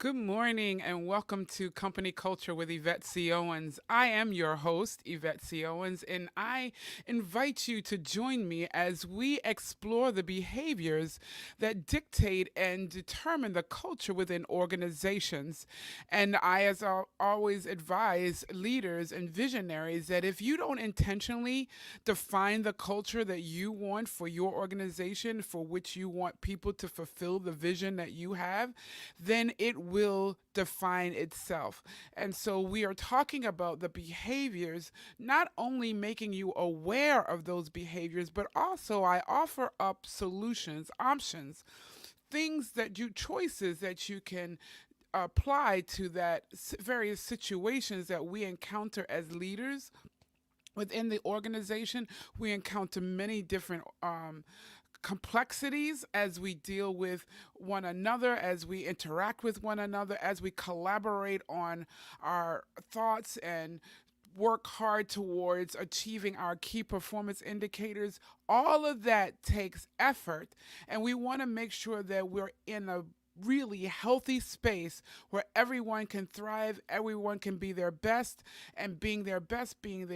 Good morning and welcome to Company Culture with Yvette C. Owens. I am your host, Yvette C. Owens, and I invite you to join me as we explore the behaviors that dictate and determine the culture within organizations. And I, as I always advise leaders and visionaries, that if you don't intentionally define the culture that you want for your organization, for which you want people to fulfill the vision that you have, then it will define itself. And so we are talking about the behaviors, not only making you aware of those behaviors, but also I offer up solutions, options, things that you, choices that you can apply to that various situations that we encounter as leaders within the organization. We encounter many different complexities as we deal with one another, as we interact with one another, as we collaborate on our thoughts and work hard towards achieving our key performance indicators. All of that takes effort, and we want to make sure that we're in a really healthy space where everyone can thrive, everyone can be their best, and being their best, being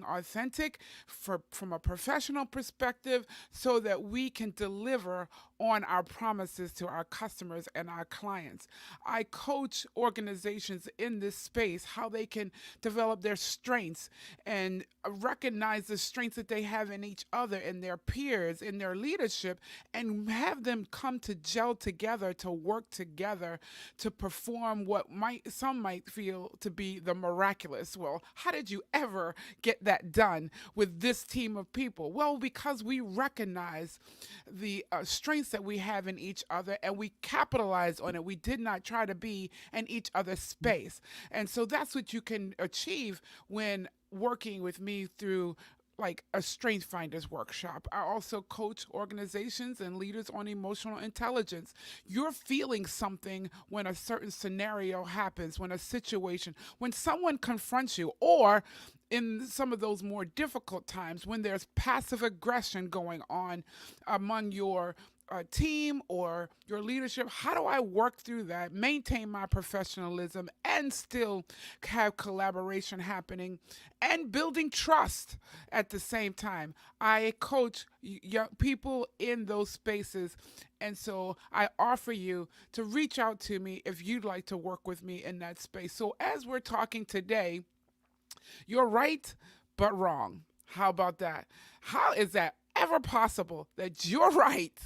authentic from a professional perspective, so that we can deliver on our promises to our customers and our clients. I coach organizations in this space how they can develop their strengths and recognize the strengths that they have in each other, in their peers, in their leadership, and have them come to gel together, to work together to perform what some might feel to be the miraculous. Well, how did you ever get that done with this team of people? Well, because we recognize the strengths that we have in each other and we capitalize on it. We did not try to be in each other's space. And so that's what you can achieve when working with me through like a strength finders workshop. I also coach organizations and leaders on emotional intelligence. You're feeling something when a certain scenario happens, when a situation, when someone confronts you, or in some of those more difficult times when there's passive aggression going on among your team or your leadership. How do I work through that, maintain my professionalism, and still have collaboration happening and building trust at the same time? I coach young people in those spaces, and so I offer you to reach out to me if you'd like to work with me in that space. So as we're talking today, you're right, but wrong. How about that? How is that ever possible that you're right,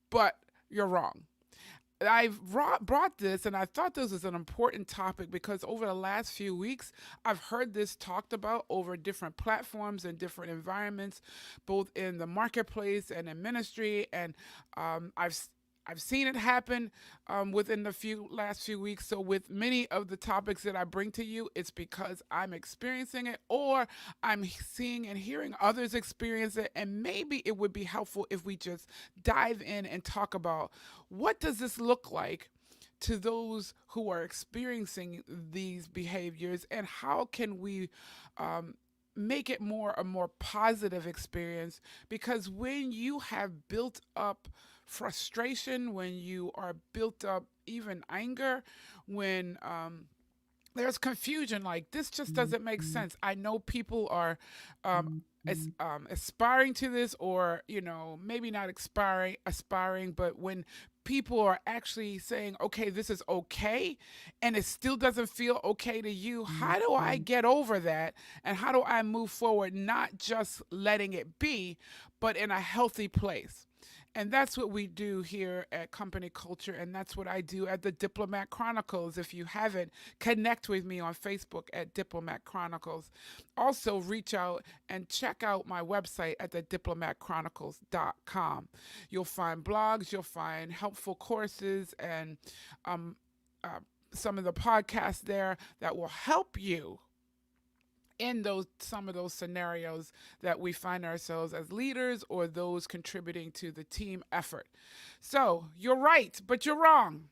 but you're wrong? I've brought this, and I thought this was an important topic because over the last few weeks, I've heard this talked about over different platforms and different environments, both in the marketplace and in ministry. And I've seen it happen within the last few weeks. So with many of the topics that I bring to you, it's because I'm experiencing it, or I'm seeing and hearing others experience it. And maybe it would be helpful if we just dive in and talk about what does this look like to those who are experiencing these behaviors, and how can we make it a more positive experience? Because when you have built up frustration, when you are built up even anger, when there's confusion, like this just doesn't make sense. I know people are aspiring to this, or maybe not aspiring, but when people are actually saying, okay, this is okay, and it still doesn't feel okay to you, how do I get over that? And how do I move forward, not just letting it be, but in a healthy place? And that's what we do here at Company Culture, and that's what I do at the Diplomat Chronicles. If you haven't, connect with me on Facebook at Diplomat Chronicles. Also, reach out and check out my website at thediplomatchronicles.com. You'll find blogs, you'll find helpful courses, and some of the podcasts there that will help you in those some of those scenarios that we find ourselves as leaders or those contributing to the team effort. So you're right, but you're wrong.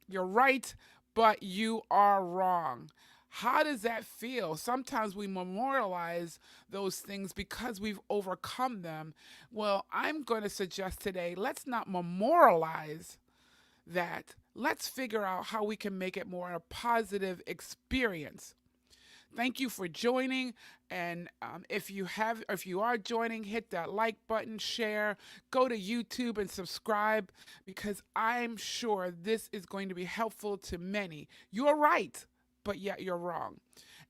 You're right, but you are wrong. How does that feel? Sometimes we memorialize those things because we've overcome them. Well, I'm going to suggest today, let's not memorialize that, let's figure out how we can make it more a positive experience. Thank you for joining. And if you are joining, hit that like button, share, go to YouTube and subscribe because I'm sure this is going to be helpful to many. You're right, but yet you're wrong.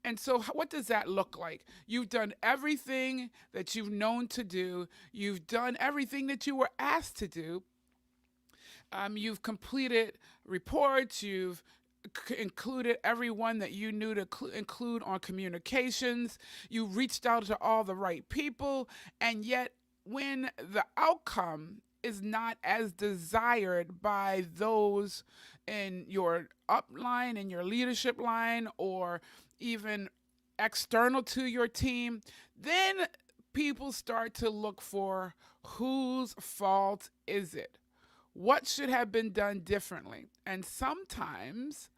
And so, what does that look like? You've done everything that you've known to do. You've done everything that you were asked to do. You've completed reports. You've included everyone that you knew to include on communications. You reached out to all the right people. And yet, when the outcome is not as desired by those in your upline, in your leadership line, or even external to your team, then people start to look for whose fault is it? What should have been done differently? And sometimes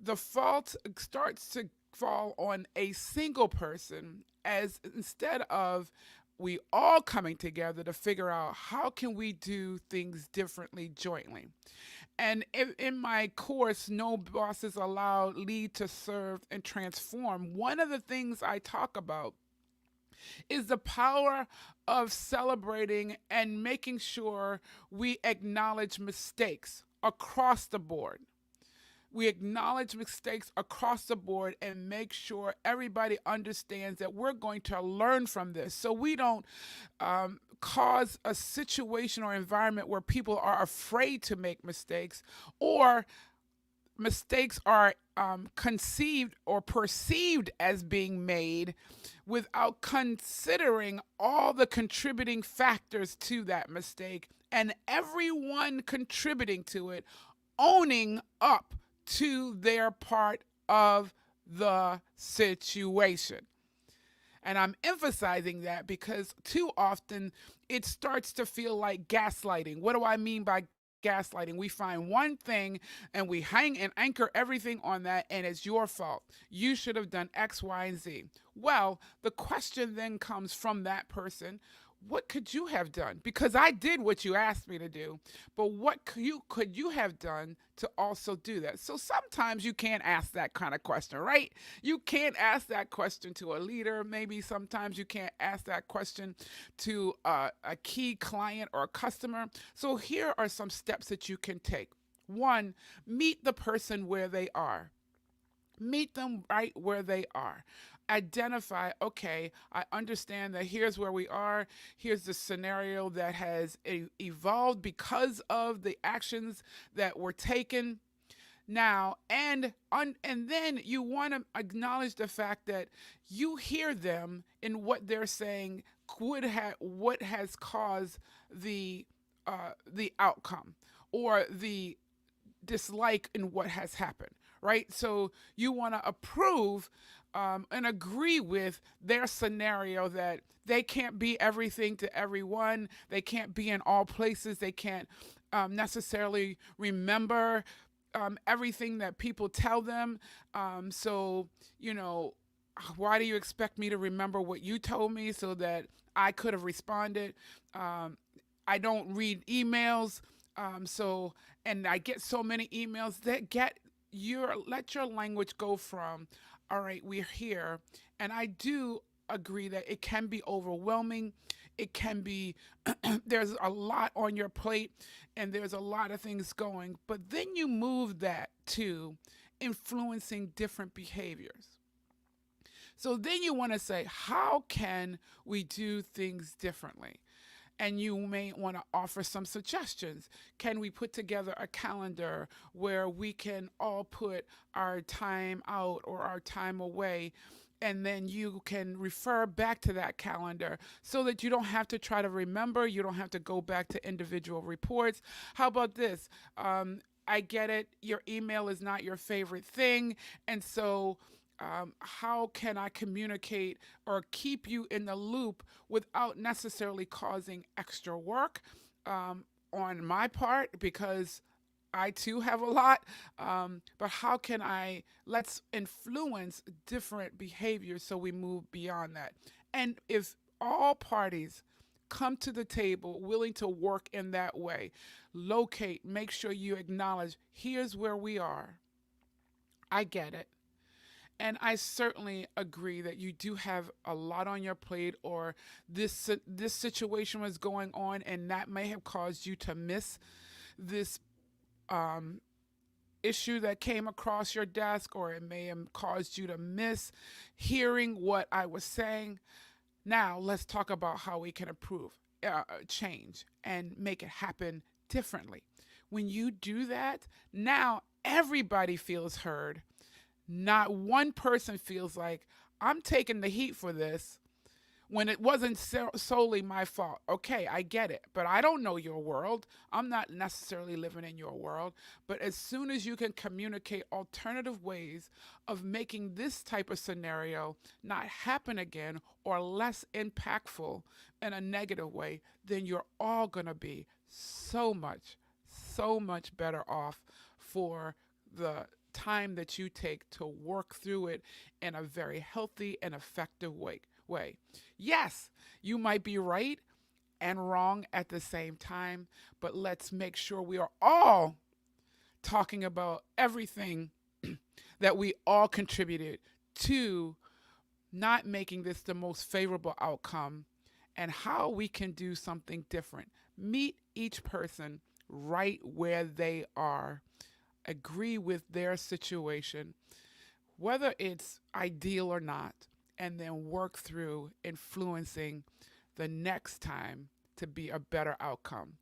the fault starts to fall on a single person as instead of we all coming together to figure out how can we do things differently jointly. And in my course, No Bosses Allowed, Lead to Serve and Transform, one of the things I talk about is the power of celebrating and making sure we acknowledge mistakes across the board. We acknowledge mistakes across the board and make sure everybody understands that we're going to learn from this so we don't cause a situation or environment where people are afraid to make mistakes or mistakes are conceived or perceived as being made without considering all the contributing factors to that mistake and everyone contributing to it owning up to their part of the situation. And I'm emphasizing that because too often it starts to feel like gaslighting. What do I mean by gaslighting? We find one thing and we hang and anchor everything on that, and it's your fault. You should have done X, Y, and Z. Well, the question then comes from that person, what could you have done? Because I did what you asked me to do, but what could you have done to also do that? So sometimes you can't ask that kind of question, right? You can't ask that question to a leader. Maybe sometimes you can't ask that question to a key client or a customer. So here are some steps that you can take. One, meet the person where they are. Meet them right where they are. Identify, okay, I understand that here's where we are. Here's the scenario that has evolved because of the actions that were taken. Now, and then you want to acknowledge the fact that you hear them in what they're saying what has caused the outcome or the dislike in what has happened, right? So you want to approve and agree with their scenario that they can't be everything to everyone. They can't be in all places. They can't necessarily remember everything that people tell them. So, why do you expect me to remember what you told me so that I could have responded? I don't read emails. And I get so many emails that let your language go from, all right, we're here. And I do agree that it can be overwhelming. It can be, there's a lot on your plate and there's a lot of things going. But then you move that to influencing different behaviors. So then you want to say, how can we do things differently? And you may want to offer some suggestions. Can we put together a calendar where we can all put our time out or our time away, and then you can refer back to that calendar so that you don't have to try to remember, you don't have to go back to individual reports. How about this? I get it, your email is not your favorite thing, and so how can I communicate or keep you in the loop without necessarily causing extra work on my part, because I too have a lot, but how can let's influence different behaviors so we move beyond that. And if all parties come to the table willing to work in that way. Locate, make sure you acknowledge, here's where we are. I get it. And I certainly agree that you do have a lot on your plate, or this situation was going on, and that may have caused you to miss this um, issue that came across your desk, or it may have caused you to miss hearing what I was saying. Now, let's talk about how we can improve, change, and make it happen differently. When you do that, now everybody feels heard. Not one person feels like I'm taking the heat for this when it wasn't solely my fault. Okay, I get it, but I don't know your world. I'm not necessarily living in your world. But as soon as you can communicate alternative ways of making this type of scenario not happen again, or less impactful in a negative way, then you're all going to be so much better off for the time that you take to work through it in a very healthy and effective way. Yes, you might be right and wrong at the same time, but let's make sure we are all talking about everything that we all contributed to not making this the most favorable outcome, and how we can do something different. Meet each person right where they are. Agree with their situation, whether it's ideal or not, and then work through influencing the next time to be a better outcome.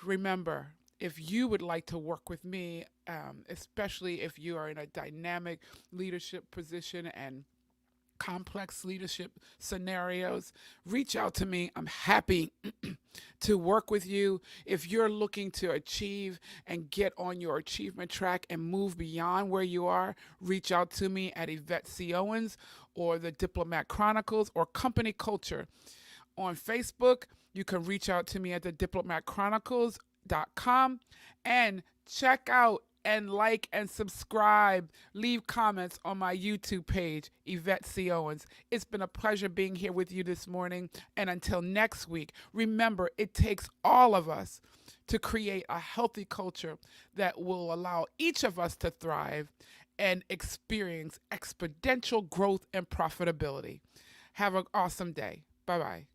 Remember, if you would like to work with me, especially if you are in a dynamic leadership position and complex leadership scenarios, reach out to me. I'm happy to work with you. If you're looking to achieve and get on your achievement track and move beyond where you are, reach out to me at Yvette C. Owens or the Diplomat Chronicles or Company Culture. On Facebook, you can reach out to me at the diplomatchronicles.com, and check out and like and subscribe. Leave comments on my YouTube page, Yvette C. Owens. It's been a pleasure being here with you this morning. And until next week, remember, it takes all of us to create a healthy culture that will allow each of us to thrive and experience exponential growth and profitability. Have an awesome day. Bye-bye.